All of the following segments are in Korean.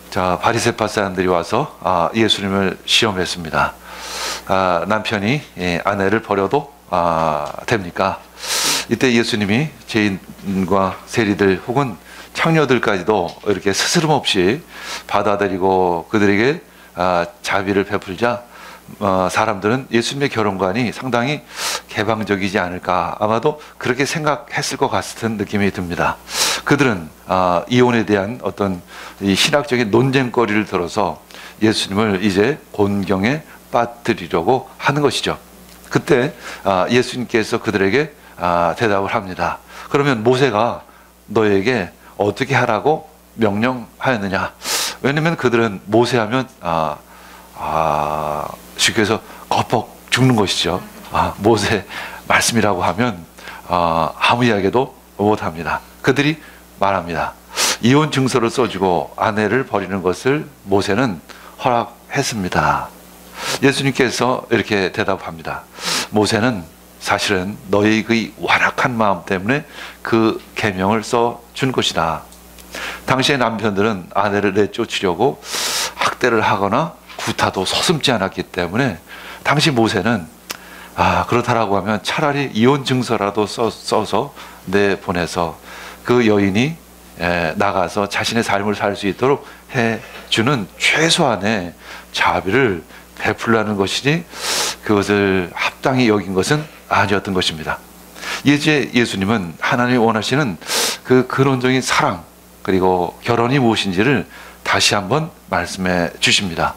자, 바리새파 사람들이 와서 예수님을 시험했습니다. 남편이 아내를 버려도 됩니까? 이때 예수님이 죄인과 세리들 혹은 창녀들까지도 이렇게 스스럼 없이 받아들이고 그들에게 자비를 베풀자 사람들은 예수님의 결혼관이 상당히 개방적이지 않을까, 아마도 그렇게 생각했을 것 같은 느낌이 듭니다. 그들은 이혼에 대한 어떤 이 신학적인 논쟁거리를 들어서 예수님을 이제 곤경에 빠뜨리려고 하는 것이죠. 그때 예수님께서 그들에게 대답을 합니다. 그러면 모세가 너에게 어떻게 하라고 명령하였느냐? 왜냐면 그들은 모세하면 쉽게 해서 겁먹 죽는 것이죠. 모세 말씀이라고 하면 아무 이야기도 못합니다. 그들이 말합니다. 이혼 증서를 써주고 아내를 버리는 것을 모세는 허락했습니다. 예수님께서 이렇게 대답합니다. 모세는 사실은 너희 그 완악한 마음 때문에 그 계명을 써준 것이다. 당시의 남편들은 아내를 내쫓으려고 학대를 하거나 구타도 서슴지 않았기 때문에 당시 모세는 그렇다라고 하면 차라리 이혼 증서라도 써서 내보내서 그 여인이 나가서 자신의 삶을 살 수 있도록 해주는 최소한의 자비를 베풀라는 것이지 그것을 합당히 여긴 것은 아니었던 것입니다. 이제 예수님은 하나님이 원하시는 그 근원적인 사랑 그리고 결혼이 무엇인지를 다시 한번 말씀해 주십니다.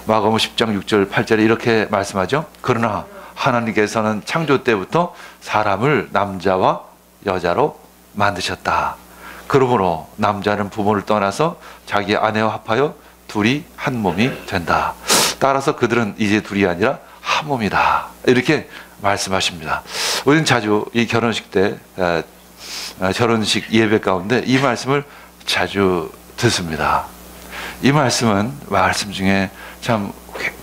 마가복음 10장 6절 8절에 이렇게 말씀하죠. 그러나 하나님께서는 창조 때부터 사람을 남자와 여자로 만드셨다. 그러므로 남자는 부모를 떠나서 자기 아내와 합하여 둘이 한 몸이 된다. 따라서 그들은 이제 둘이 아니라 한 몸이다. 이렇게 말씀하십니다. 우리는 자주 이 결혼식 때 결혼식 예배 가운데 이 말씀을 자주 듣습니다. 이 말씀은 말씀 중에 참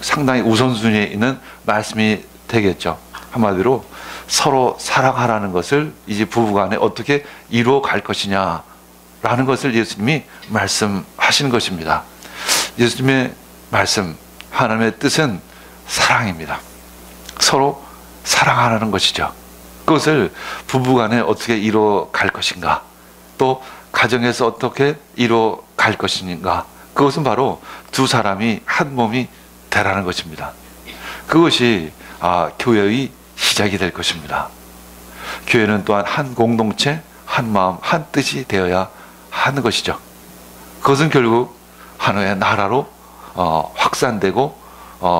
상당히 우선순위에 있는 말씀이 되겠죠. 한마디로 서로 사랑하라는 것을 이제 부부간에 어떻게 이루어 갈 것이냐라는 것을 예수님이 말씀하시는 것입니다. 예수님의 말씀, 하나님의 뜻은 사랑입니다. 서로 사랑하라는 것이죠. 그것을 부부간에 어떻게 이루어 갈 것인가, 또 가정에서 어떻게 이루어 갈 것인가, 그것은 바로 두 사람이 한 몸이 되라는 것입니다. 그것이 교회의 시작이 될 것입니다. 교회는 또한 한 공동체, 한 마음, 한 뜻이 되어야 하는 것이죠. 그것은 결국 하나의 나라로 확산되고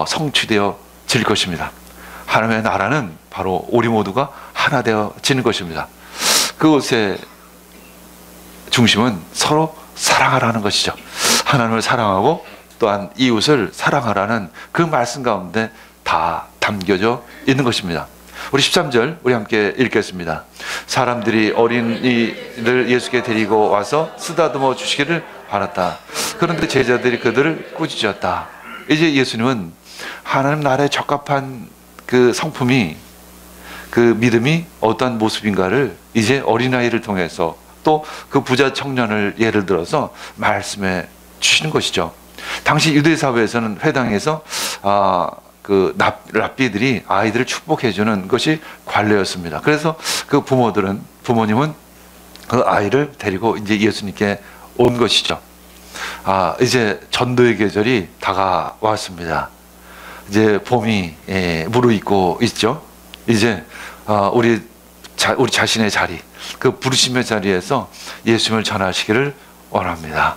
성취되어질 것입니다. 하나님의 나라는 바로 우리 모두가 하나 되어지는 것입니다. 그것의 중심은 서로 사랑하라는 것이죠. 하나님을 사랑하고 또한 이웃을 사랑하라는 그 말씀 가운데 다 담겨져 있는 것입니다. 우리 13절 우리 함께 읽겠습니다. 사람들이 어린이를 예수께 데리고 와서 쓰다듬어 주시기를 바랐다. 그런데 제자들이 그들을 꾸짖었다. 이제 예수님은 하나님 나라에 적합한 그 성품이, 그 믿음이 어떠한 모습인가를 이제 어린아이를 통해서 또 그 부자 청년을 예를 들어서 말씀해 주시는 것이죠. 당시 유대 사회에서는 회당에서 그 랍비들이 아이들을 축복해 주는 것이 관례였습니다. 그래서 그 부모님은 그 아이를 데리고 이제 예수님께 온 것이죠. 이제 전도의 계절이 다가왔습니다. 이제 봄이 무르익고 있죠. 이제 우리 자신의 자리, 그 부르심의 자리에서 예수님을 전하시기를 원합니다.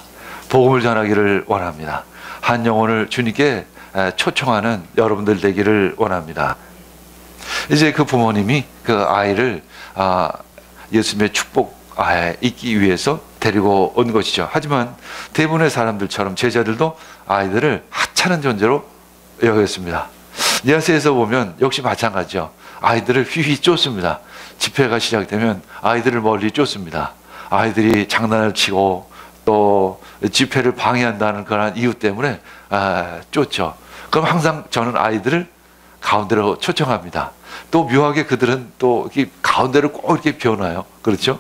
복음을 전하기를 원합니다. 한 영혼을 주님께 초청하는 여러분들 되기를 원합니다. 이제 그 부모님이 그 아이를 예수님의 축복에 있기 위해서 데리고 온 것이죠. 하지만 대부분의 사람들처럼 제자들도 아이들을 하찮은 존재로 여겼습니다. 예수에서 보면 역시 마찬가지죠. 아이들을 휘휘 쫓습니다. 집회가 시작되면 아이들을 멀리 쫓습니다. 아이들이 장난을 치고 또 집회를 방해한다는 그런 이유 때문에 쫓죠. 그럼 항상 저는 아이들을 가운데로 초청합니다. 또 묘하게 그들은 또 이렇게 가운데를 꼭 이렇게 비워놔요. 그렇죠?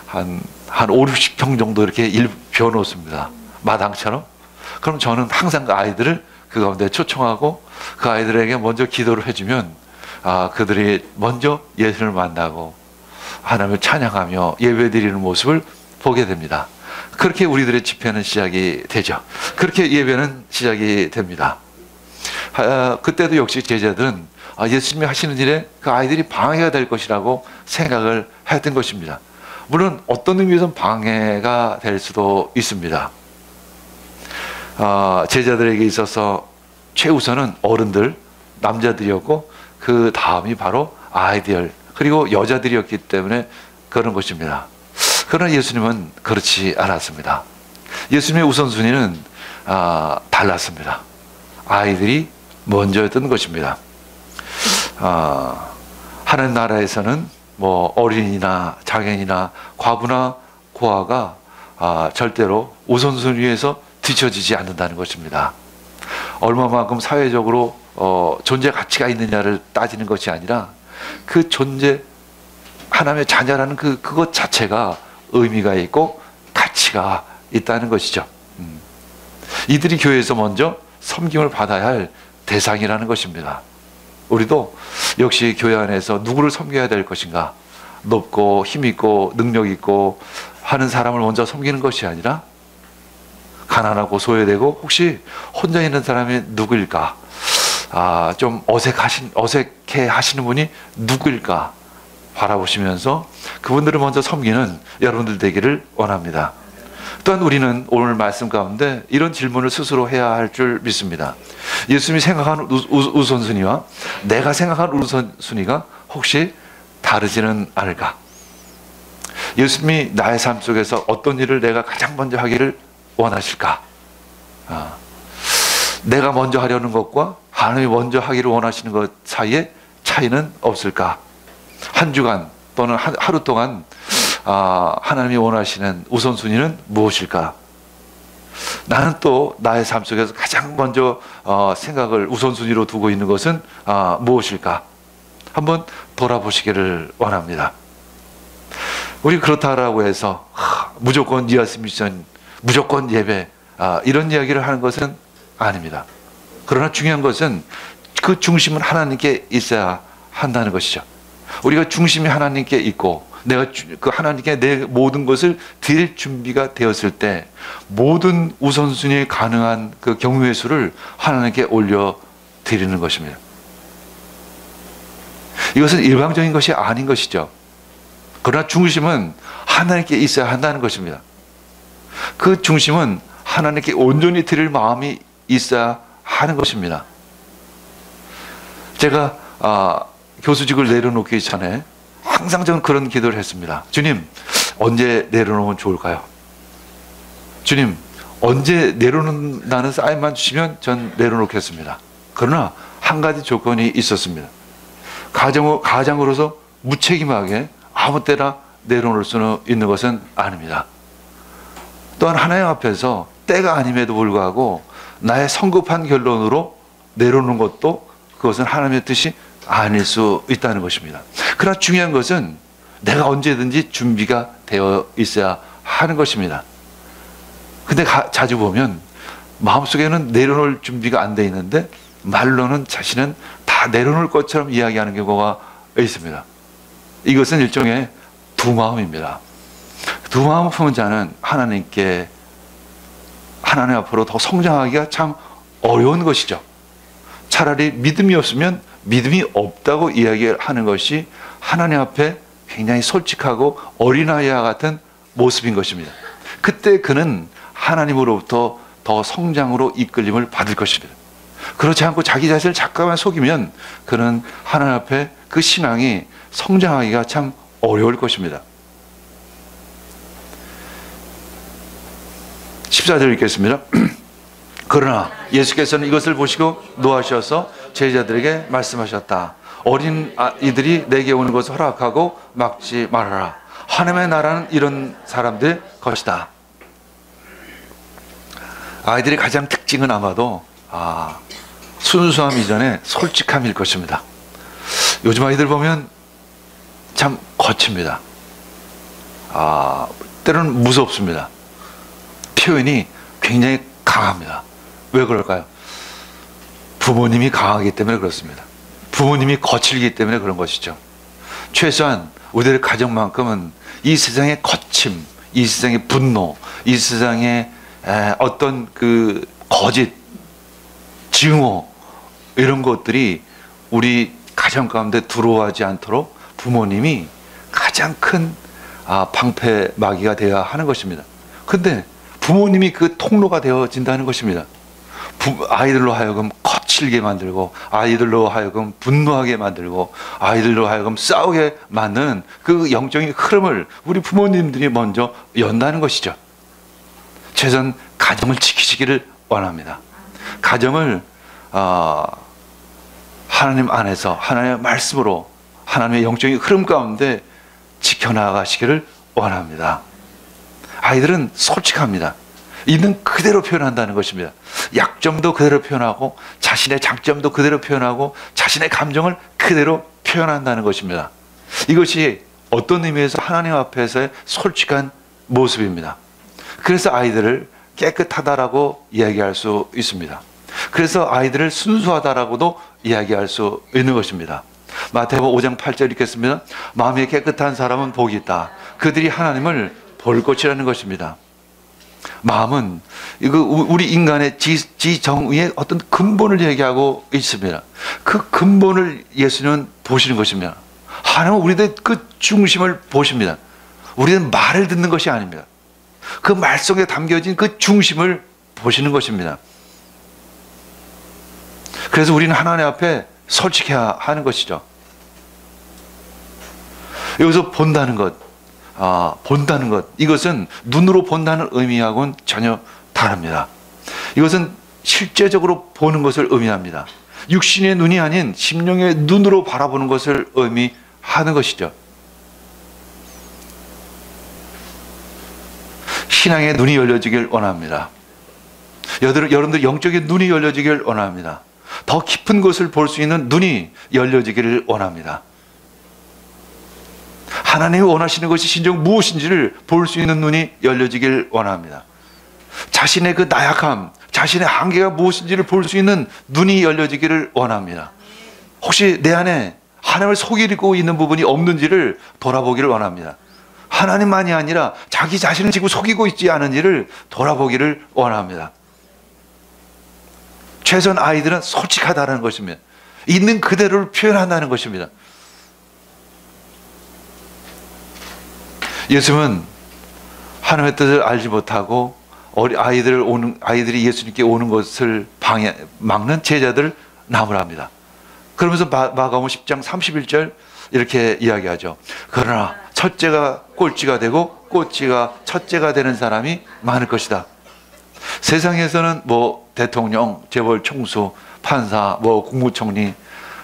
한 5, 60평 정도 이렇게 비워놓습니다. 마당처럼. 그럼 저는 항상 그 아이들을 그 가운데 초청하고 그 아이들에게 먼저 기도를 해주면 그들이 먼저 예수를 만나고 하나님을 찬양하며 예배드리는 모습을 보게 됩니다. 그렇게 우리들의 집회는 시작이 되죠. 그렇게 예배는 시작이 됩니다. 그때도 역시 제자들은 예수님이 하시는 일에 그 아이들이 방해가 될 것이라고 생각을 했던 것입니다. 물론 어떤 의미에서는 방해가 될 수도 있습니다. 제자들에게 있어서 최우선은 어른들, 남자들이었고 그 다음이 바로 아이들 그리고 여자들이었기 때문에 그런 것입니다. 그러나 예수님은 그렇지 않았습니다. 예수님의 우선순위는 달랐습니다. 아이들이 먼저였던 것입니다. 하나님 나라에서는 뭐 어린이나 장애인이나 과부나 고아가 절대로 우선순위에서 뒤처지지 않는다는 것입니다. 얼마만큼 사회적으로 존재 가치가 있느냐를 따지는 것이 아니라 그 존재 하나님의 자녀라는 그것 자체가 의미가 있고 가치가 있다는 것이죠. 이들이 교회에서 먼저 섬김을 받아야 할 대상이라는 것입니다. 우리도 역시 교회 안에서 누구를 섬겨야 될 것인가, 높고 힘있고 능력있고 하는 사람을 먼저 섬기는 것이 아니라 가난하고 소외되고 혹시 혼자 있는 사람이 누구일까, 좀 어색해 하시는 분이 누구일까 바라보시면서 그분들을 먼저 섬기는 여러분들 되기를 원합니다. 또한 우리는 오늘 말씀 가운데 이런 질문을 스스로 해야 할 줄 믿습니다. 예수님이 생각하는 우선순위와 내가 생각하는 우선순위가 혹시 다르지는 않을까? 예수님이 나의 삶 속에서 어떤 일을 내가 가장 먼저 하기를 원하실까? 내가 먼저 하려는 것과 하나님이 먼저 하기를 원하시는 것 사이에 차이는 없을까? 한 주간 또는 하루 동안 하나님이 원하시는 우선순위는 무엇일까? 나는 또 나의 삶 속에서 가장 먼저 생각을 우선순위로 두고 있는 것은 무엇일까? 한번 돌아보시기를 원합니다. 우리 그렇다라고 해서 무조건 니아스 미션, 무조건 예배 이런 이야기를 하는 것은 아닙니다. 그러나 중요한 것은 그 중심은 하나님께 있어야 한다는 것이죠. 우리가 중심이 하나님께 있고 내가 그 하나님께 내 모든 것을 드릴 준비가 되었을 때 모든 우선순위 가능한 그 경우의 수를 하나님께 올려 드리는 것입니다. 이것은 일방적인 것이 아닌 것이죠. 그러나 중심은 하나님께 있어야 한다는 것입니다. 그 중심은 하나님께 온전히 드릴 마음이 있어야 하는 것입니다. 제가 교수직을 내려놓기 전에 항상 저는 그런 기도를 했습니다. 주님, 언제 내려놓으면 좋을까요? 주님, 언제 내려놓는다는 사인만 주시면 전 내려놓겠습니다. 그러나 한 가지 조건이 있었습니다. 가장으로서 무책임하게 아무 때나 내려놓을 수는 있는 것은 아닙니다. 또한 하나님 앞에서 때가 아님에도 불구하고 나의 성급한 결론으로 내려놓는 것도 그것은 하나님의 뜻이 아닐 수 있다는 것입니다. 그러나 중요한 것은 내가 언제든지 준비가 되어 있어야 하는 것입니다. 근데 자주 보면 마음속에는 내려놓을 준비가 안 돼 있는데 말로는 자신은 다 내려놓을 것처럼 이야기하는 경우가 있습니다. 이것은 일종의 두 마음입니다. 두 마음 품은 자는 하나님 앞으로 더 성장하기가 참 어려운 것이죠. 차라리 믿음이 없으면 믿음이 없다고 이야기하는 것이 하나님 앞에 굉장히 솔직하고 어린아이와 같은 모습인 것입니다. 그때 그는 하나님으로부터 더 성장으로 이끌림을 받을 것입니다. 그렇지 않고 자기 자신을 잠깐만 속이면 그는 하나님 앞에 그 신앙이 성장하기가 참 어려울 것입니다. 14절 읽겠습니다. 그러나 예수께서는 이것을 보시고 노하셔서 제자들에게 말씀하셨다. 어린 아이들이 내게 오는 것을 허락하고 막지 말아라. 하나님의 나라는 이런 사람들의 것이다. 아이들의 가장 특징은 아마도 순수함 이전에 솔직함일 것입니다. 요즘 아이들 보면 참 거칩니다. 때로는 무섭습니다. 표현이 굉장히 강합니다. 왜 그럴까요? 부모님이 강하기 때문에 그렇습니다. 부모님이 거칠기 때문에 그런 것이죠. 최소한 우리들의 가정만큼은 이 세상의 거침, 이 세상의 분노, 이 세상의 어떤 그 거짓, 증오 이런 것들이 우리 가정 가운데 들어오지 않도록 부모님이 가장 큰 방패막이가 되어야 하는 것입니다. 근데 부모님이 그 통로가 되어진다는 것입니다. 아이들로 하여금 거칠게 만들고, 아이들로 하여금 분노하게 만들고, 아이들로 하여금 싸우게 만드는 그 영적인 흐름을 우리 부모님들이 먼저 연다는 것이죠. 최소한 가정을 지키시기를 원합니다. 가정을 하나님 안에서 하나님의 말씀으로 하나님의 영적인 흐름 가운데 지켜나가시기를 원합니다. 아이들은 솔직합니다. 있는 그대로 표현한다는 것입니다. 약점도 그대로 표현하고 자신의 장점도 그대로 표현하고 자신의 감정을 그대로 표현한다는 것입니다. 이것이 어떤 의미에서 하나님 앞에서의 솔직한 모습입니다. 그래서 아이들을 깨끗하다라고 이야기할 수 있습니다. 그래서 아이들을 순수하다라고도 이야기할 수 있는 것입니다. 마태복음 5장 8절 읽겠습니다. 마음이 깨끗한 사람은 복이 있다. 그들이 하나님을 볼 것이라는 것입니다. 마음은 이거 우리 인간의 지정의의 어떤 근본을 얘기하고 있습니다. 그 근본을 예수님은 보시는 것입니다. 하나님은 우리의 그 중심을 보십니다. 우리는 말을 듣는 것이 아닙니다. 그 말 속에 담겨진 그 중심을 보시는 것입니다. 그래서 우리는 하나님 앞에 솔직해야 하는 것이죠. 여기서 본다는 것, 이것은 눈으로 본다는 의미하고는 전혀 다릅니다. 이것은 실제적으로 보는 것을 의미합니다. 육신의 눈이 아닌 심령의 눈으로 바라보는 것을 의미하는 것이죠. 신앙의 눈이 열려지길 원합니다. 여러분들 영적인 눈이 열려지길 원합니다. 더 깊은 것을 볼 수 있는 눈이 열려지기를 원합니다. 하나님이 원하시는 것이 진정 무엇인지를 볼 수 있는 눈이 열려지길 원합니다. 자신의 그 나약함, 자신의 한계가 무엇인지를 볼 수 있는 눈이 열려지기를 원합니다. 혹시 내 안에 하나님을 속이고 있는 부분이 없는지를 돌아보기를 원합니다. 하나님만이 아니라 자기 자신을 지금 속이고 있지 않은지를 돌아보기를 원합니다. 최소한 아이들은 솔직하다는 것입니다. 있는 그대로를 표현한다는 것입니다. 예수님은 하나님의 뜻을 알지 못하고 아이들이 예수님께 오는 것을 막는 제자들을 나무랍니다. 그러면서 마가복음 10장 31절 이렇게 이야기하죠. 그러나 첫째가 꼴찌가 되고 꼴찌가 첫째가 되는 사람이 많을 것이다. 세상에서는 뭐 대통령, 재벌 총수, 판사, 뭐 국무총리,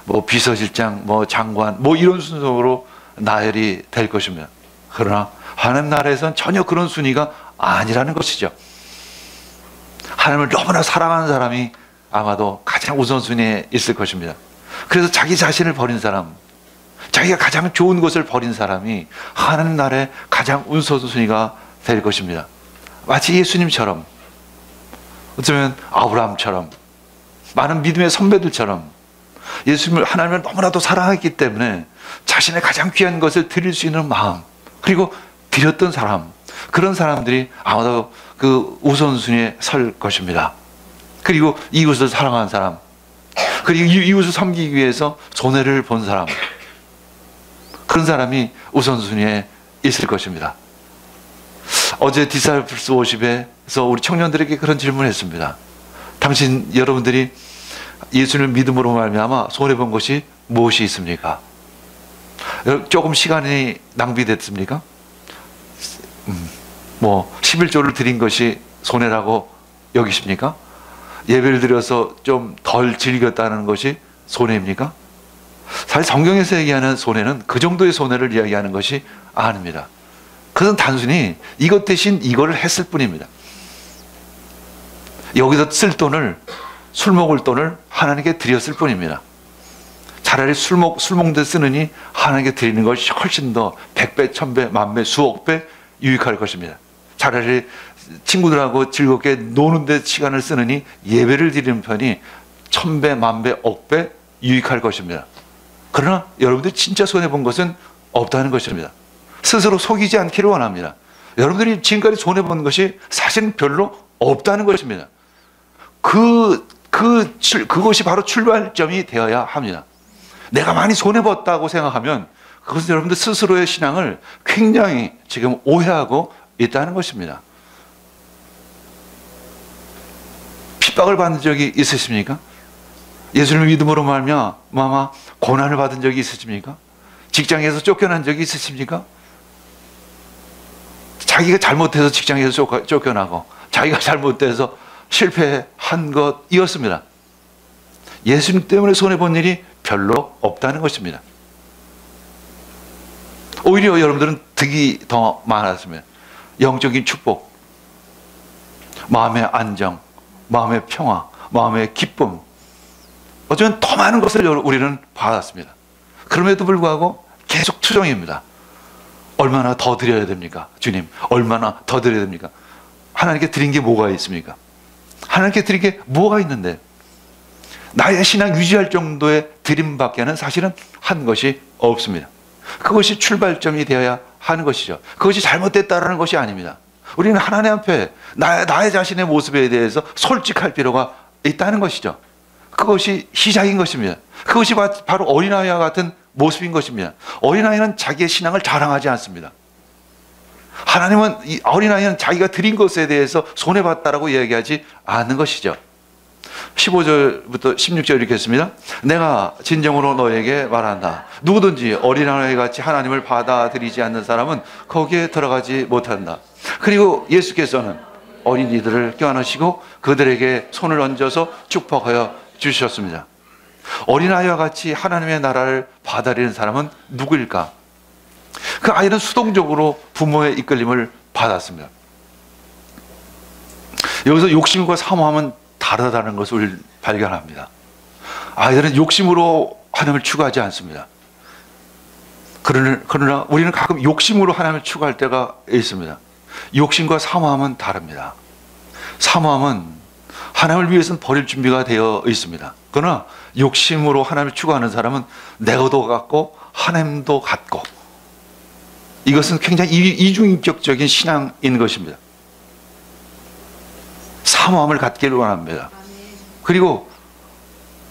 뭐 비서실장, 뭐 장관, 뭐 이런 순서로 나열이 될 것입니다. 그러나 하나님 나라에서는 전혀 그런 순위가 아니라는 것이죠. 하나님을 너무나 사랑하는 사람이 아마도 가장 우선순위에 있을 것입니다. 그래서 자기 자신을 버린 사람, 자기가 가장 좋은 것을 버린 사람이 하나님 나라의 가장 우선순위가 될 것입니다. 마치 예수님처럼, 어쩌면 아브라함처럼, 많은 믿음의 선배들처럼 예수님을, 하나님을 너무나도 사랑했기 때문에 자신의 가장 귀한 것을 드릴 수 있는 마음, 그리고 드렸던 사람, 그런 사람들이 아마도 그 우선순위에 설 것입니다. 그리고 이웃을 사랑하는 사람, 그리고 이웃을 섬기기 위해서 손해를 본 사람, 그런 사람이 우선순위에 있을 것입니다. 어제 디사이플스 50에서 우리 청년들에게 그런 질문을 했습니다. 여러분들이 예수를 믿음으로 말미암아 손해본 것이 무엇이 있습니까? 조금 시간이 낭비됐습니까? 뭐 11조를 드린 것이 손해라고 여기십니까? 예배를 드려서 좀 덜 즐겼다는 것이 손해입니까? 사실 성경에서 얘기하는 손해는 그 정도의 손해를 이야기하는 것이 아닙니다. 그것은 단순히 이것 대신 이거를 했을 뿐입니다. 여기서 쓸 돈을, 술 먹을 돈을 하나님께 드렸을 뿐입니다. 차라리 술 먹는 데 쓰느니 하나님께 드리는 것이 훨씬 더 100배, 1000배, 만배, 수억 배 유익할 것입니다. 차라리 친구들하고 즐겁게 노는데 시간을 쓰느니 예배를 드리는 편이 1000배, 10,000배, 억배 유익할 것입니다. 그러나 여러분들이 진짜 손해본 것은 없다는 것입니다. 스스로 속이지 않기를 원합니다. 여러분들이 지금까지 손해본 것이 사실은 별로 없다는 것입니다. 그것이 바로 출발점이 되어야 합니다. 내가 많이 손해봤다고 생각하면 그것은 여러분들 스스로의 신앙을 굉장히 지금 오해하고 있다는 것입니다. 핍박을 받은 적이 있으십니까? 예수를 믿음으로 말미암아 고난을 받은 적이 있으십니까? 직장에서 쫓겨난 적이 있으십니까? 자기가 잘못해서 직장에서 쫓겨나고 자기가 잘못돼서 실패한 것이었습니다. 예수님 때문에 손해본 일이 별로 없다는 것입니다. 오히려 여러분들은 득이 더 많았습니다. 영적인 축복, 마음의 안정, 마음의 평화, 마음의 기쁨, 어쩌면 더 많은 것을 우리는 받았습니다. 그럼에도 불구하고 계속 투정입니다. 얼마나 더 드려야 됩니까? 주님, 얼마나 더 드려야 됩니까? 하나님께 드린 게 뭐가 있습니까? 하나님께 드린 게 뭐가 있는데 나의 신앙 유지할 정도의 드림밖에는 사실은 한 것이 없습니다. 그것이 출발점이 되어야 하는 것이죠. 그것이 잘못됐다라는 것이 아닙니다. 우리는 하나님 앞에 나의 자신의 모습에 대해서 솔직할 필요가 있다는 것이죠. 그것이 시작인 것입니다. 그것이 바로 어린아이와 같은 모습인 것입니다. 어린아이는 자기의 신앙을 자랑하지 않습니다. 하나님은 이 어린아이는 자기가 드린 것에 대해서 손해봤다라고 이야기하지 않는 것이죠. 15절부터 16절 이렇게 했습니다. 내가 진정으로 너에게 말한다. 누구든지 어린아이 같이 하나님을 받아들이지 않는 사람은 거기에 들어가지 못한다. 그리고 예수께서는 어린이들을 껴안으시고 그들에게 손을 얹어서 축복하여 주셨습니다. 어린아이와 같이 하나님의 나라를 받아들이는 사람은 누구일까? 그 아이는 수동적으로 부모의 이끌림을 받았습니다. 여기서 욕심과 사모함은 다르다는 것을 발견합니다. 아이들은 욕심으로 하나님을 추구하지 않습니다. 그러나 우리는 가끔 욕심으로 하나님을 추구할 때가 있습니다. 욕심과 사모함은 다릅니다. 사모함은 하나님을 위해서는 버릴 준비가 되어 있습니다. 그러나 욕심으로 하나님을 추구하는 사람은 내가도 갖고 하나님도 갖고, 이것은 굉장히 이중인격적인 신앙인 것입니다. 사모함을 갖기를 원합니다. 그리고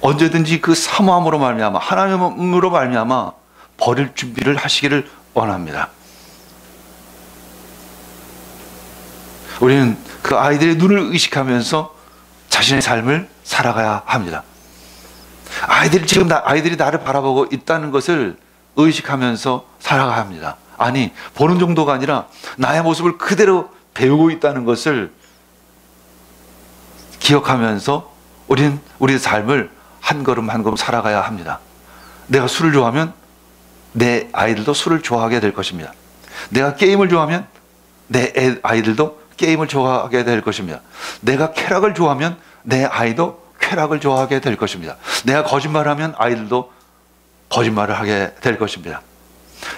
언제든지 그 사모함으로 말미암아, 하나님으로 말미암아 버릴 준비를 하시기를 원합니다. 우리는 그 아이들의 눈을 의식하면서 자신의 삶을 살아가야 합니다. 아이들이 나를 바라보고 있다는 것을 의식하면서 살아가야 합니다. 아니, 보는 정도가 아니라 나의 모습을 그대로 배우고 있다는 것을 기억하면서 우리는 우리의 삶을 한 걸음 한 걸음 살아가야 합니다. 내가 술을 좋아하면 내 아이들도 술을 좋아하게 될 것입니다. 내가 게임을 좋아하면 내 아이들도 게임을 좋아하게 될 것입니다. 내가 쾌락을 좋아하면 내 아이도 쾌락을 좋아하게 될 것입니다. 내가 거짓말을 하면 아이들도 거짓말을 하게 될 것입니다.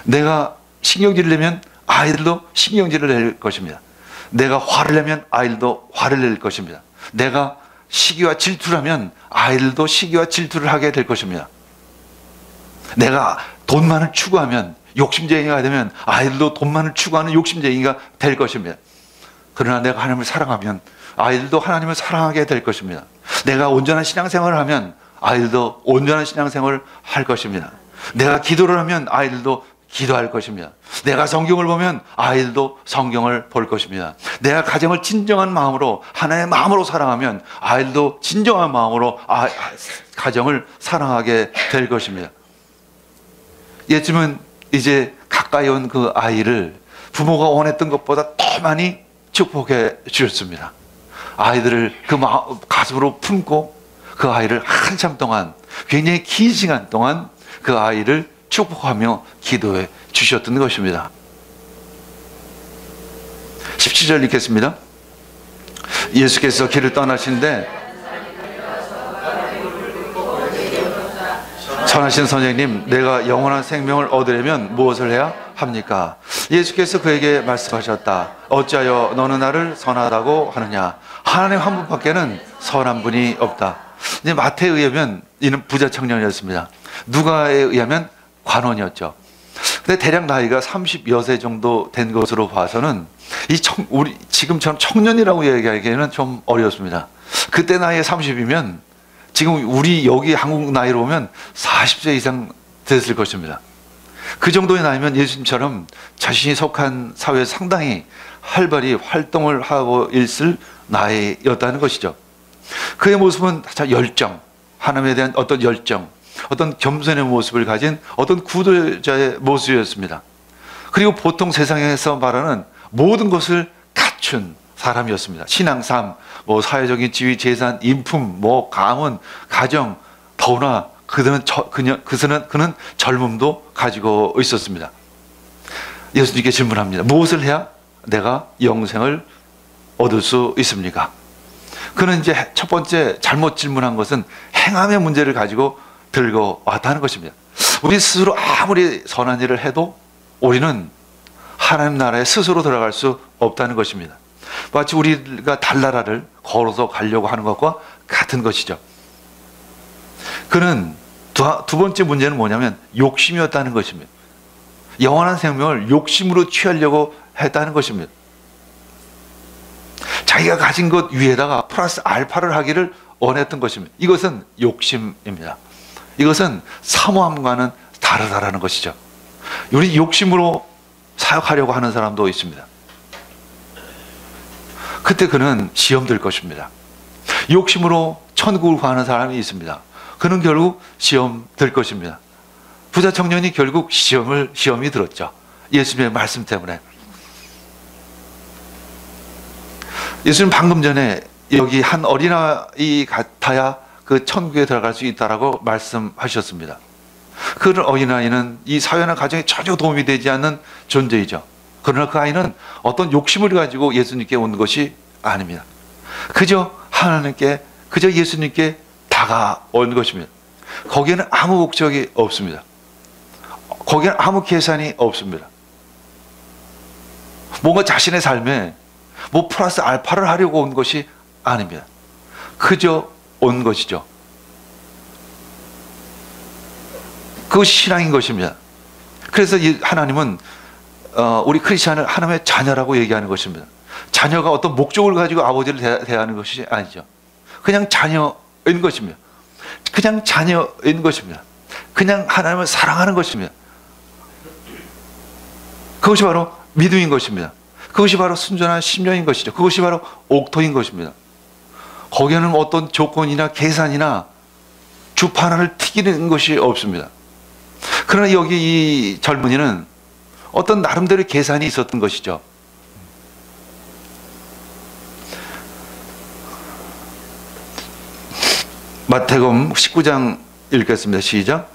내가 신경질을 내면 아이들도 신경질을 낼 것입니다. 내가 화를 내면 아이들도 화를 낼 것입니다. 내가 시기와 질투를 하면 아이들도 시기와 질투를 하게 될 것입니다. 내가 돈만을 추구하면, 욕심쟁이가 되면 아이들도 돈만을 추구하는 욕심쟁이가 될 것입니다. 그러나 내가 하나님을 사랑하면 아이들도 하나님을 사랑하게 될 것입니다. 내가 온전한 신앙생활을 하면 아이들도 온전한 신앙생활을 할 것입니다. 내가 기도를 하면 아이들도 기도할 것입니다. 내가 성경을 보면 아이들도 성경을 볼 것입니다. 내가 가정을 진정한 마음으로, 하나의 마음으로 사랑하면 아이들도 진정한 마음으로 가정을 사랑하게 될 것입니다. 예쯤은 이제 가까이 온 그 아이를 부모가 원했던 것보다 더 많이 축복해 주셨습니다. 아이들을 그 가슴으로 품고 그 아이를 한참 동안, 굉장히 긴 시간 동안 그 아이를 축복하며 기도해 주셨던 것입니다. 17절 읽겠습니다. 예수께서 길을 떠나신데 선하신 선생님, 내가 영원한 생명을 얻으려면 무엇을 해야 합니까? 예수께서 그에게 말씀하셨다. 어찌하여 너는 나를 선하다고 하느냐? 하나님 한 분밖에는 선한 분이 없다. 이제 마태에 의하면 이는 부자 청년이었습니다. 누가에 의하면 관원이었죠. 근데 대략 나이가 30여 세 정도 된 것으로 봐서는 우리 지금처럼 청년이라고 얘기하기에는 좀 어렵습니다. 그때 나이에 30이면 지금 우리 여기 한국 나이로 보면 40세 이상 됐을 것입니다. 그 정도의 나이면 예수님처럼 자신이 속한 사회에서 상당히 활발히 활동을 하고 있을 나이였다는 것이죠. 그의 모습은 열정, 하나님에 대한 어떤 열정, 어떤 겸손의 모습을 가진 어떤 구도자의 모습이었습니다. 그리고 보통 세상에서 말하는 모든 것을 갖춘 사람이었습니다. 신앙삶, 사회적인 지위, 재산, 인품, 가문, 가정, 더구나 그는 젊음도 가지고 있었습니다. 예수님께 질문합니다. 무엇을 해야 내가 영생을 얻을 수 있습니까? 그는 이제 첫 번째 잘못 질문한 것은 행함의 문제를 가지고 들고 왔다는 것입니다. 우리 스스로 아무리 선한 일을 해도 우리는 하나님 나라에 스스로 들어갈 수 없다는 것입니다. 마치 우리가 달나라를 걸어서 가려고 하는 것과 같은 것이죠. 그는 두 번째 문제는 뭐냐면 욕심이었다는 것입니다. 영원한 생명을 욕심으로 취하려고 했다는 것입니다. 자기가 가진 것 위에다가 플러스 알파를 하기를 원했던 것입니다. 이것은 욕심입니다. 이것은 사모함과는 다르다라는 것이죠. 우리 욕심으로 사역하려고 하는 사람도 있습니다. 그때 그는 시험 들 것입니다. 욕심으로 천국을 구하는 사람이 있습니다. 그는 결국 시험 들 것입니다. 부자 청년이 결국 시험이 들었죠. 예수님의 말씀 때문에. 예수님 방금 전에 여기 한 어린아이 같아야 그 천국에 들어갈 수 있다라고 말씀하셨습니다. 그 어린아이는 이 사회나 가정에 전혀 도움이 되지 않는 존재이죠. 그러나 그 아이는 어떤 욕심을 가지고 예수님께 온 것이 아닙니다. 그저 예수님께 다가온 것입니다. 거기에는 아무 목적이 없습니다. 거기에는 아무 계산이 없습니다. 뭔가 자신의 삶에 플러스 알파를 하려고 온 것이 아닙니다. 그저 온 것이죠. 그것이 신앙인 것입니다. 그래서 하나님은 우리 크리스찬을 하나님의 자녀라고 얘기하는 것입니다. 자녀가 어떤 목적을 가지고 아버지를 대하는 것이 아니죠. 그냥 자녀인 것입니다. 그냥 자녀인 것입니다. 그냥 하나님을 사랑하는 것입니다. 그것이 바로 믿음인 것입니다. 그것이 바로 순전한 심령인 것이죠. 그것이 바로 옥토인 것입니다. 거기에는 어떤 조건이나 계산이나 주판을 튀기는 것이 없습니다. 그러나 여기 이 젊은이는 어떤 나름대로 계산이 있었던 것이죠. 마태복음 19장 읽겠습니다. 시작.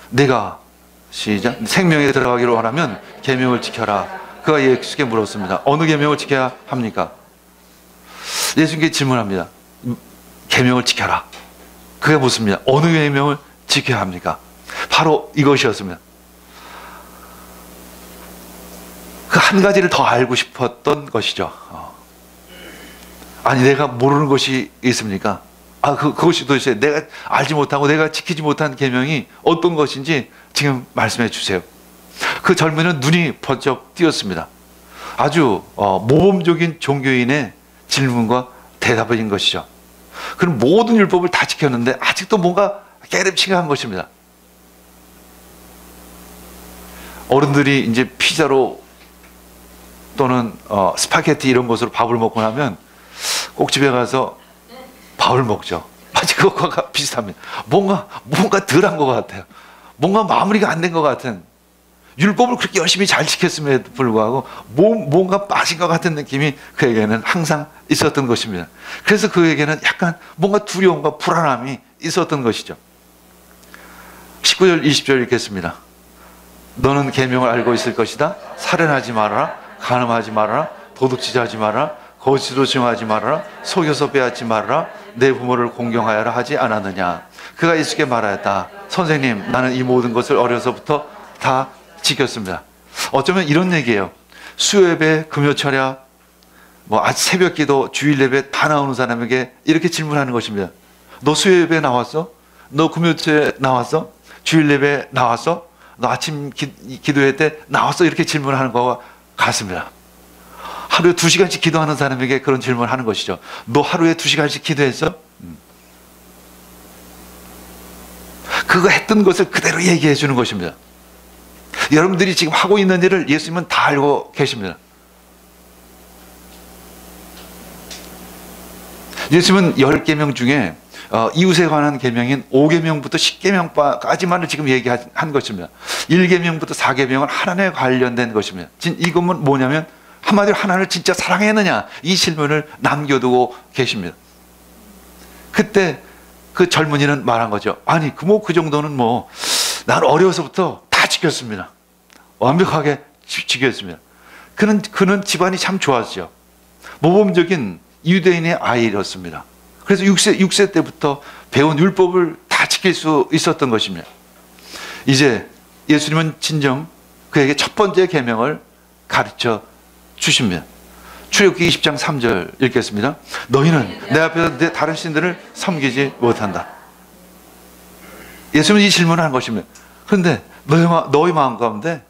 생명에 들어가기를 원하면 계명을 지켜라. 그가 예수께 물었습니다. 어느 계명을 지켜야 합니까? 예수님께 질문합니다. 계명을 지켜라. 그게 묻습니다. 어느 계명을 지켜야 합니까? 바로 이것이었습니다. 그 한 가지를 더 알고 싶었던 것이죠. 아니, 내가 모르는 것이 있습니까? 그것이 도대체 내가 알지 못하고 내가 지키지 못한 계명이 어떤 것인지 지금 말씀해 주세요. 그 젊은이는 눈이 번쩍 띄었습니다. 아주 모범적인 종교인의 질문과 대답인 것이죠. 그럼 모든 율법을 다 지켰는데 아직도 뭔가 깨름칙한 것입니다. 어른들이 이제 피자로 또는 스파게티 이런 것으로 밥을 먹고 나면 꼭 집에 가서 밥을 먹죠. 마치 그것과 비슷합니다. 뭔가 덜한 것 같아요. 뭔가 마무리가 안 된 것 같은, 율법을 그렇게 열심히 잘 지켰음에도 불구하고 뭔가 빠진 것 같은 느낌이 그에게는 항상 있었던 것입니다. 그래서 그에게는 약간 뭔가 두려움과 불안함이 있었던 것이죠. 19절 20절 읽겠습니다. 너는 계명을 알고 있을 것이다. 살인하지 말아라. 간음하지 말아라. 도둑질하지 말아라. 거짓으로 증언하지 말아라. 속여서 빼앗지 말아라. 내 부모를 공경하여라 하지 않았느냐. 그가 예수께 말하였다. 선생님, 나는 이 모든 것을 어려서부터 다 지켰습니다. 어쩌면 이런 얘기예요. 수요예배, 금요철야, 새벽기도, 주일예배 다 나오는 사람에게 이렇게 질문하는 것입니다. 너 수요예배 나왔어? 너 금요철에 나왔어? 주일예배 나왔어? 너 아침 기도회 때 나왔어? 이렇게 질문하는 거와 같습니다. 하루에 2시간씩 기도하는 사람에게 그런 질문을 하는 것이죠. 너 하루에 2시간씩 기도했어? 그거 했던 것을 그대로 얘기해 주는 것입니다. 여러분들이 지금 하고 있는 일을 예수님은 다 알고 계십니다. 예수님은 10계명 중에 이웃에 관한 계명인 5계명부터 10계명까지만을 지금 얘기한 것입니다. 1계명부터 4계명은 하나님에 관련된 것입니다. 이것은 뭐냐면 한마디로 하나님을 진짜 사랑했느냐, 이 질문을 남겨두고 계십니다. 그때 그 젊은이는 말한 거죠. 아니 그 정도는 난 어려서부터 다 지켰습니다. 완벽하게 지켰습니다. 그는 집안이 참 좋았죠. 모범적인 유대인의 아이였습니다. 그래서 6세 때부터 배운 율법을 다 지킬 수 있었던 것입니다. 이제 예수님은 진정 그에게 첫 번째 계명을 가르쳐 주십니다. 출애굽기 20장 3절 읽겠습니다. 너희는 내 앞에서 내 다른 신들을 섬기지 못한다. 예수님은 이 질문을 한 것입니다. 그런데 너희 마음 가운데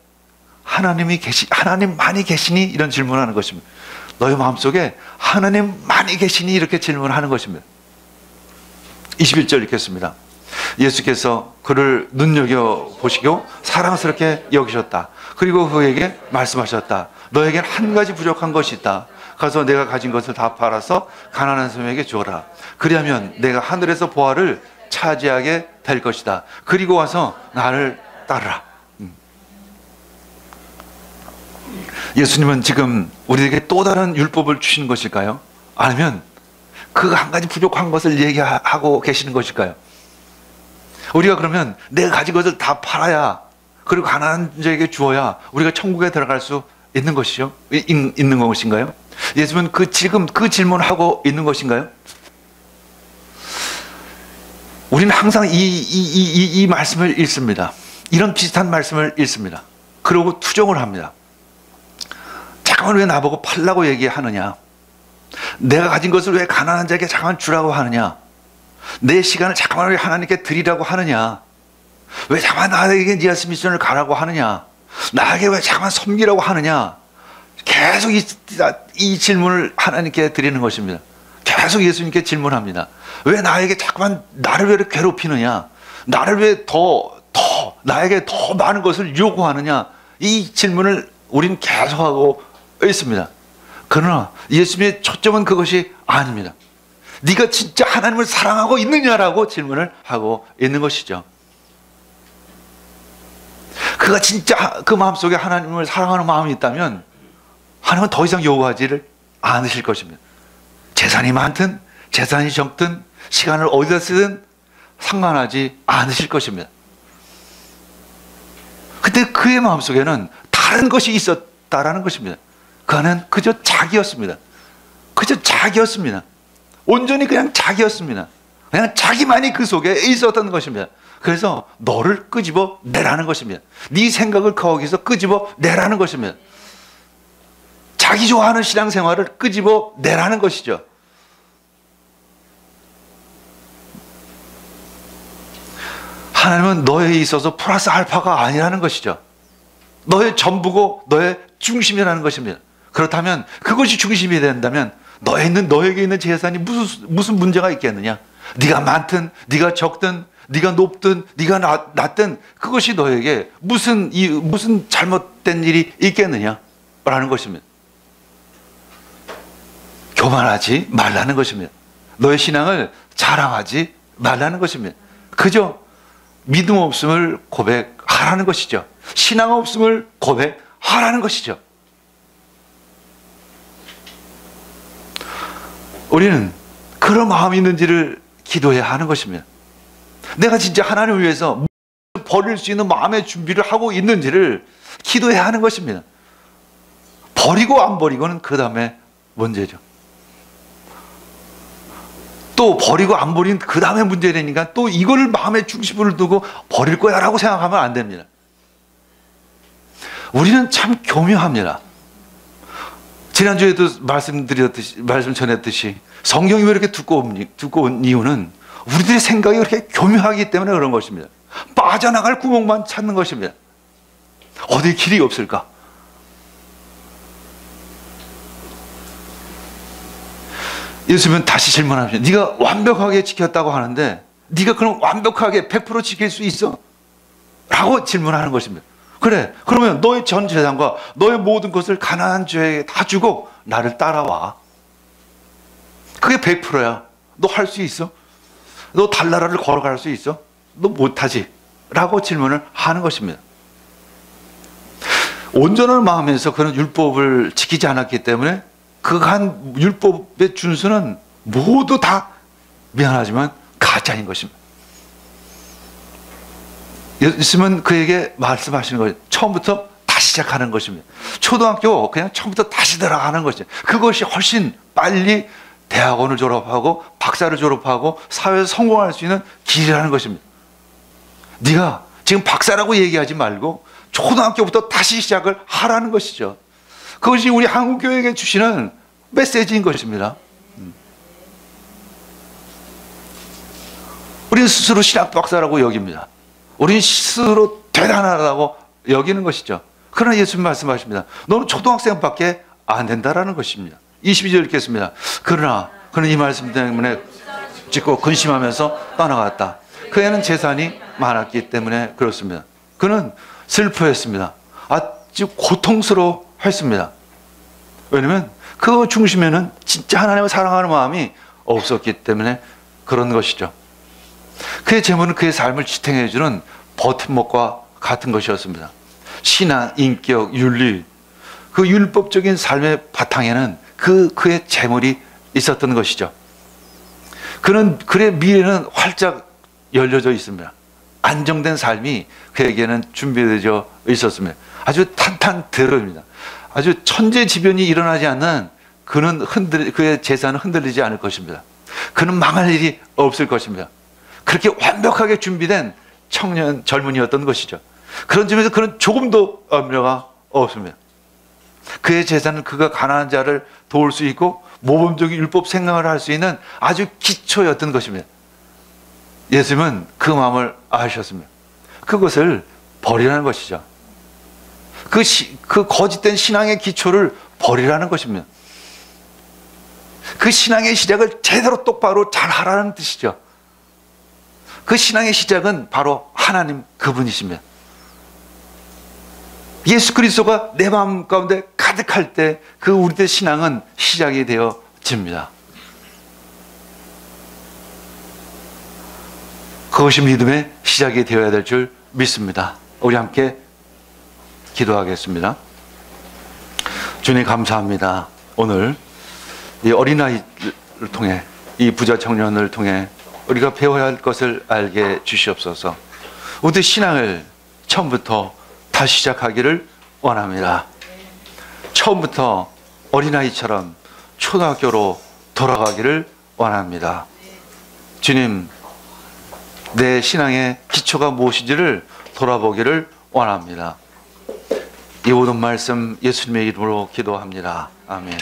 하나님만이 계시니? 이런 질문을 하는 것입니다. 너희 마음속에 하나님만이 계시니? 이렇게 질문을 하는 것입니다. 21절 읽겠습니다. 예수께서 그를 눈여겨보시고 사랑스럽게 여기셨다. 그리고 그에게 말씀하셨다. 너에겐 한 가지 부족한 것이 있다. 가서 내가 가진 것을 다 팔아서 가난한 사람에게 주어라. 그리하면 내가 하늘에서 보화를 차지하게 될 것이다. 그리고 와서 나를 따르라. 예수님은 지금 우리에게 또 다른 율법을 주시는 것일까요? 아니면 그 한 가지 부족한 것을 얘기하고 계시는 것일까요? 우리가 그러면 내가 가진 것을 다 팔아야, 그리고 가난한 자에게 주어야 우리가 천국에 들어갈 수 있는 것이죠? 있는 것인가요? 예수님은 지금 그 질문을 하고 있는 것인가요? 우리는 항상 이 말씀을 읽습니다. 이런 비슷한 말씀을 읽습니다. 그러고 투정을 합니다. 잠깐만 왜 나보고 팔라고 얘기하느냐? 내가 가진 것을 왜 가난한 자에게 잠깐만 주라고 하느냐? 내 시간을 잠깐만 왜 하나님께 드리라고 하느냐? 왜 잠깐만 나에게 니아스 미션을 가라고 하느냐? 나에게 왜 잠깐만 섬기라고 하느냐? 계속 이 질문을 하나님께 드리는 것입니다. 계속 예수님께 질문합니다. 왜 나에게 자꾸만 나를 왜 괴롭히느냐? 나를 왜 나에게 더 많은 것을 요구하느냐? 이 질문을 우리는 계속하고 있습니다. 그러나 예수님의 초점은 그것이 아닙니다. 네가 진짜 하나님을 사랑하고 있느냐라고 질문을 하고 있는 것이죠. 그가 진짜 그 마음속에 하나님을 사랑하는 마음이 있다면 하나님은 더 이상 요구하지를 않으실 것입니다. 재산이 많든 재산이 적든 시간을 어디다 쓰든 상관하지 않으실 것입니다. 근데 그의 마음속에는 다른 것이 있었다라는 것입니다. 그 안은 그저 자기였습니다. 그저 자기였습니다. 온전히 그냥 자기였습니다. 그냥 자기만이 그 속에 있었던 것입니다. 그래서 너를 끄집어 내라는 것입니다. 네 생각을 거기서 끄집어 내라는 것입니다. 자기 좋아하는 신앙생활을 끄집어 내라는 것이죠. 하나님은 너에 있어서 플러스 알파가 아니라는 것이죠. 너의 전부고 너의 중심이라는 것입니다. 그렇다면 그것이 중심이 된다면 너에게 있는 재산이 무슨 문제가 있겠느냐? 네가 많든 네가 적든 네가 높든 네가 낮든 그것이 너에게 무슨 잘못된 일이 있겠느냐? 라는 것입니다. 교만하지 말라는 것입니다. 너의 신앙을 자랑하지 말라는 것입니다. 그저 믿음 없음을 고백하라는 것이죠. 신앙 없음을 고백하라는 것이죠. 우리는 그런 마음이 있는지를 기도해야 하는 것입니다. 내가 진짜 하나님을 위해서 버릴 수 있는 마음의 준비를 하고 있는지를 기도해야 하는 것입니다. 버리고 안 버리고는 그 다음에 문제죠. 또 버리고 안 버린 그 다음에 문제되니까 또 이걸 마음의 중심을 두고 버릴 거야 라고 생각하면 안 됩니다. 우리는 참 교묘합니다. 지난주에도 말씀 전했듯이 성경이 왜 이렇게 두꺼운 이유는 우리들의 생각이 그렇게 교묘하기 때문에 그런 것입니다. 빠져나갈 구멍만 찾는 것입니다. 어디 길이 없을까? 예수님은 다시 질문합니다. 네가 완벽하게 지켰다고 하는데 네가 그럼 완벽하게 100% 지킬 수 있어? 라고 질문하는 것입니다. 그래, 그러면 너의 전 재산과 너의 모든 것을 가난한 자에게 다 주고 나를 따라와. 그게 100%야. 너 할 수 있어? 너 달나라를 걸어갈 수 있어? 너 못하지? 라고 질문을 하는 것입니다. 온전한 마음에서 그런 율법을 지키지 않았기 때문에 그 한 율법의 준수는 모두 다 미안하지만 가짜인 것입니다. 예수님은 그에게 말씀하시는 거예요. 처음부터 다시 시작하는 것입니다. 초등학교 그냥 처음부터 다시 들어가는 것이죠. 그것이 훨씬 빨리 대학원을 졸업하고 박사를 졸업하고 사회에서 성공할 수 있는 길이라는 것입니다. 네가 지금 박사라고 얘기하지 말고 초등학교부터 다시 시작을 하라는 것이죠. 그것이 우리 한국교회에게 주시는 메시지인 것입니다. 우리는 스스로 신학 박사라고 여깁니다. 우리는 스스로 대단하다고 여기는 것이죠. 그러나 예수님 말씀하십니다. 너는 초등학생밖에 안 된다라는 것입니다. 22절 읽겠습니다. 그러나 그는 이 말씀 때문에 짓고 근심하면서 떠나갔다. 그 애는 재산이 많았기 때문에 그렇습니다. 그는 슬퍼했습니다. 아주 고통스러워했습니다. 왜냐하면 그 중심에는 진짜 하나님을 사랑하는 마음이 없었기 때문에 그런 것이죠. 그의 재물은 그의 삶을 지탱해주는 버팀목과 같은 것이었습니다. 신앙, 인격, 윤리, 그 율법적인 삶의 바탕에는 그의 재물이 있었던 것이죠. 그의 미래는 활짝 열려져 있습니다. 안정된 삶이 그에게는 준비되어 있었습니다. 아주 탄탄대로입니다. 아주 천재지변이 일어나지 않는 그의 재산은 흔들리지 않을 것입니다. 그는 망할 일이 없을 것입니다. 그렇게 완벽하게 준비된 젊은이였던 것이죠. 그런 점에서 그는 조금도 염려가 없습니다. 그의 재산은 그가 가난한 자를 도울 수 있고 모범적인 율법 생각을 할 수 있는 아주 기초였던 것입니다. 예수님은 그 마음을 아셨습니다. 그것을 버리라는 것이죠. 그 거짓된 신앙의 기초를 버리라는 것입니다. 그 신앙의 시작을 제대로 똑바로 잘 하라는 뜻이죠. 그 신앙의 시작은 바로 하나님 그분이십니다. 예수 그리스도가 내 마음 가운데 가득할 때 그 우리의 신앙은 시작이 되어집니다. 그것이 믿음의 시작이 되어야 될 줄 믿습니다. 우리 함께 기도하겠습니다. 주님 감사합니다. 오늘 이 어린아이를 통해 이 부자 청년을 통해 우리가 배워야 할 것을 알게 주시옵소서. 우리 신앙을 처음부터 다시 시작하기를 원합니다. 처음부터 어린아이처럼 초등학교로 돌아가기를 원합니다. 주님, 내 신앙의 기초가 무엇인지를 돌아보기를 원합니다. 이 모든 말씀 예수님의 이름으로 기도합니다. 아멘.